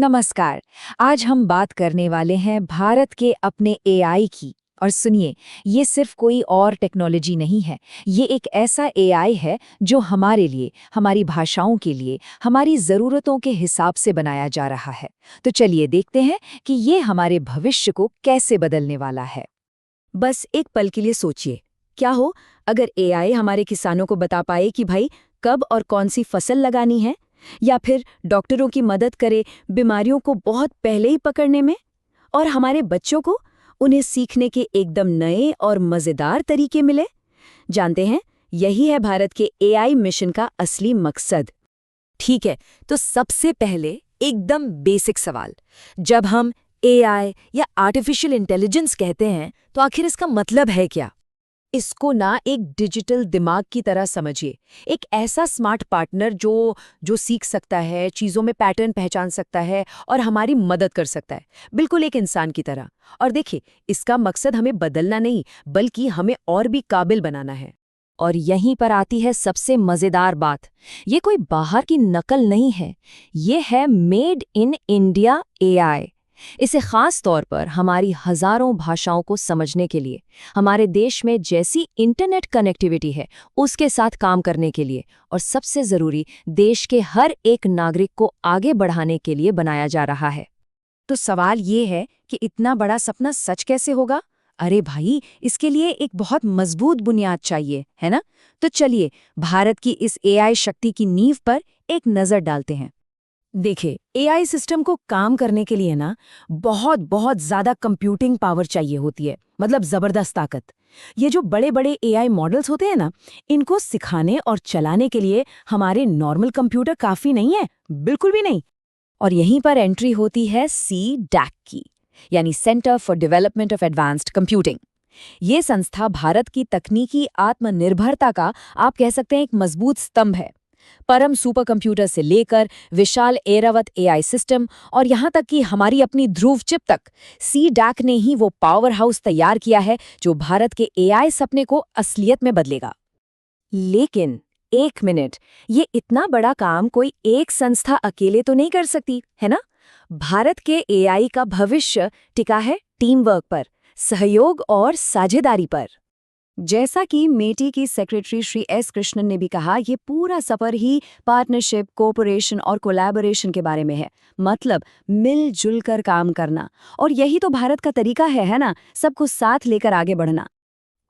नमस्कार। आज हम बात करने वाले हैं भारत के अपने एआई की। और सुनिए, ये सिर्फ कोई और टेक्नोलॉजी नहीं है। ये एक ऐसा एआई है जो हमारे लिए, हमारी भाषाओं के लिए, हमारी ज़रूरतों के हिसाब से बनाया जा रहा है। तो चलिए देखते हैं कि ये हमारे भविष्य को कैसे बदलने वाला है। बस एक पल के लिए सोचिए, क्या हो अगर एआई हमारे किसानों को बता पाए कि भाई कब और कौन सी फसल लगानी है, या फिर डॉक्टरों की मदद करे बीमारियों को बहुत पहले ही पकड़ने में, और हमारे बच्चों को उन्हें सीखने के एकदम नए और मज़ेदार तरीके मिले। जानते हैं, यही है भारत के एआई मिशन का असली मकसद। ठीक है, तो सबसे पहले एकदम बेसिक सवाल, जब हम एआई या आर्टिफिशियल इंटेलिजेंस कहते हैं तो आखिर इसका मतलब है क्या? इसको ना एक डिजिटल दिमाग की तरह समझिए, एक ऐसा स्मार्ट पार्टनर जो सीख सकता है, चीज़ों में पैटर्न पहचान सकता है और हमारी मदद कर सकता है, बिल्कुल एक इंसान की तरह। और देखिए, इसका मकसद हमें बदलना नहीं, बल्कि हमें और भी काबिल बनाना है। और यहीं पर आती है सबसे मज़ेदार बात, ये कोई बाहर की नकल नहीं है, ये है मेड इन इंडिया एआई। इसे खास तौर पर हमारी हजारों भाषाओं को समझने के लिए, हमारे देश में जैसी इंटरनेट कनेक्टिविटी है उसके साथ काम करने के लिए, और सबसे जरूरी, देश के हर एक नागरिक को आगे बढ़ाने के लिए बनाया जा रहा है। तो सवाल ये है कि इतना बड़ा सपना सच कैसे होगा? अरे भाई, इसके लिए एक बहुत मजबूत बुनियाद चाहिए, है ना? तो चलिए भारत की इस एआई शक्ति की नींव पर एक नजर डालते हैं। देखिए, एआई सिस्टम को काम करने के लिए ना बहुत बहुत ज्यादा कंप्यूटिंग पावर चाहिए होती है, मतलब जबरदस्त ताकत। ये जो बड़े बड़े एआई मॉडल्स होते हैं ना, इनको सिखाने और चलाने के लिए हमारे नॉर्मल कंप्यूटर काफी नहीं है, बिल्कुल भी नहीं। और यहीं पर एंट्री होती है CDAC की, यानी centre for development of advanced computing. ये संस्था भारत की तकनीकी आत्मनिर्भरता का, आप कह सकते हैं, एक मजबूत स्तंभ है। परम सुपर कंप्यूटर से लेकर विशाल एरावत एआई सिस्टम और यहां तक कि हमारी अपनी ध्रुव चिप तक, CDAC ने ही वो पावर हाउस तैयार किया है जो भारत के एआई सपने को असलियत में बदलेगा। लेकिन एक मिनट, ये इतना बड़ा काम कोई एक संस्था अकेले तो नहीं कर सकती, है ना? भारत के एआई का भविष्य टिका है टीम वर्क पर, सहयोग और साझेदारी पर। जैसा कि मेटी की सेक्रेटरी श्री S कृष्णन ने भी कहा, ये पूरा सफर ही पार्टनरशिप, कोऑपरेशन और कोलैबोरेशन के बारे में है। मतलब मिलजुल कर काम करना। और यही तो भारत का तरीका है ना? सबको साथ लेकर आगे बढ़ना।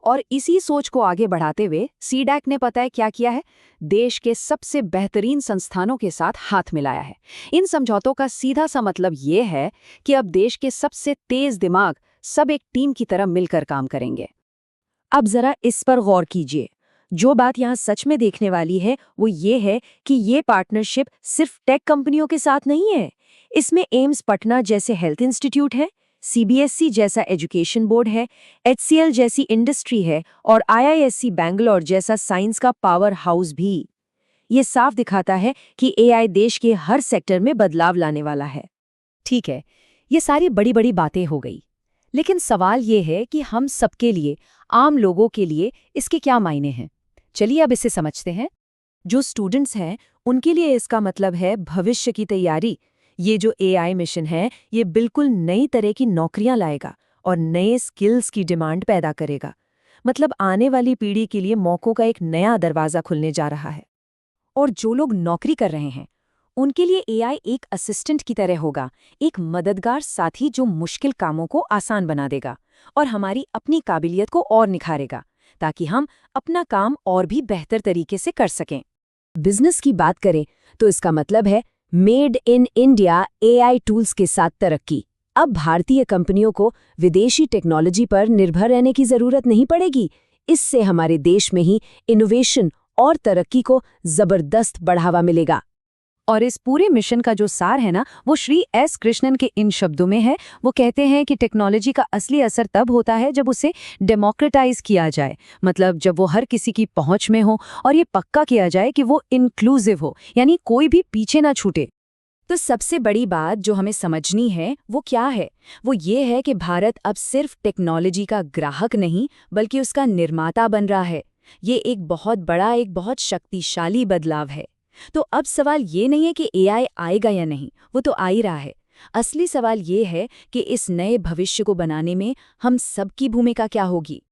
और इसी सोच को आगे बढ़ाते हुए CDAC ने पता है क्या किया है? देश के सबसे बेहतरीन संस्थानों के साथ हाथ मिलाया है। इन समझौतों का सीधा सा मतलब ये है कि अब देश के सबसे तेज दिमाग सब एक टीम की तरह मिलकर काम करेंगे। अब जरा इस पर गौर कीजिए। जो बात यहाँ सच में देखने वाली है वो ये है कि ये पार्टनरशिप सिर्फ टेक कंपनियों के साथ नहीं है। इसमें एम्स पटना जैसे हेल्थ इंस्टीट्यूट है, CBSE जैसा एजुकेशन बोर्ड है, HCL जैसी इंडस्ट्री है और IISc बैंगलोर जैसा साइंस का पावर हाउस भी। ये साफ दिखाता है कि एआई देश के हर सेक्टर में बदलाव लाने वाला है। ठीक है, ये सारी बड़ी बड़ी बातें हो गई, लेकिन सवाल ये है कि हम सबके लिए, आम लोगों के लिए इसके क्या मायने हैं? चलिए अब इसे समझते हैं। जो स्टूडेंट्स हैं उनके लिए इसका मतलब है भविष्य की तैयारी। ये जो एआई मिशन है, ये बिल्कुल नई तरह की नौकरियां लाएगा और नए स्किल्स की डिमांड पैदा करेगा। मतलब आने वाली पीढ़ी के लिए मौकों का एक नया दरवाजा खुलने जा रहा है। और जो लोग नौकरी कर रहे हैं उनके लिए एआई एक असिस्टेंट की तरह होगा, एक मददगार साथी जो मुश्किल कामों को आसान बना देगा और हमारी अपनी काबिलियत को और निखारेगा, ताकि हम अपना काम और भी बेहतर तरीके से कर सकें। बिजनेस की बात करें तो इसका मतलब है made in India AI tools के साथ तरक्की। अब भारतीय कंपनियों को विदेशी टेक्नोलॉजी पर निर्भर रहने की जरूरत नहीं पड़ेगी। इससे हमारे देश में ही इनोवेशन और तरक्की को जबरदस्त बढ़ावा मिलेगा। और इस पूरे मिशन का जो सार है ना, वो श्री S कृष्णन के इन शब्दों में है। वो कहते हैं कि टेक्नोलॉजी का असली असर तब होता है जब उसे डेमोक्रेटाइज किया जाए, मतलब जब वो हर किसी की पहुंच में हो, और ये पक्का किया जाए कि वो इंक्लूसिव हो, यानी कोई भी पीछे ना छूटे। तो सबसे बड़ी बात जो हमें समझनी है वो क्या है? वो ये है कि भारत अब सिर्फ टेक्नोलॉजी का ग्राहक नहीं, बल्कि उसका निर्माता बन रहा है। ये एक बहुत बड़ा, एक बहुत शक्तिशाली बदलाव है। तो अब सवाल ये नहीं है कि एआई आएगा या नहीं, वो तो आ ही रहा है। असली सवाल ये है कि इस नए भविष्य को बनाने में हम सबकी भूमिका क्या होगी।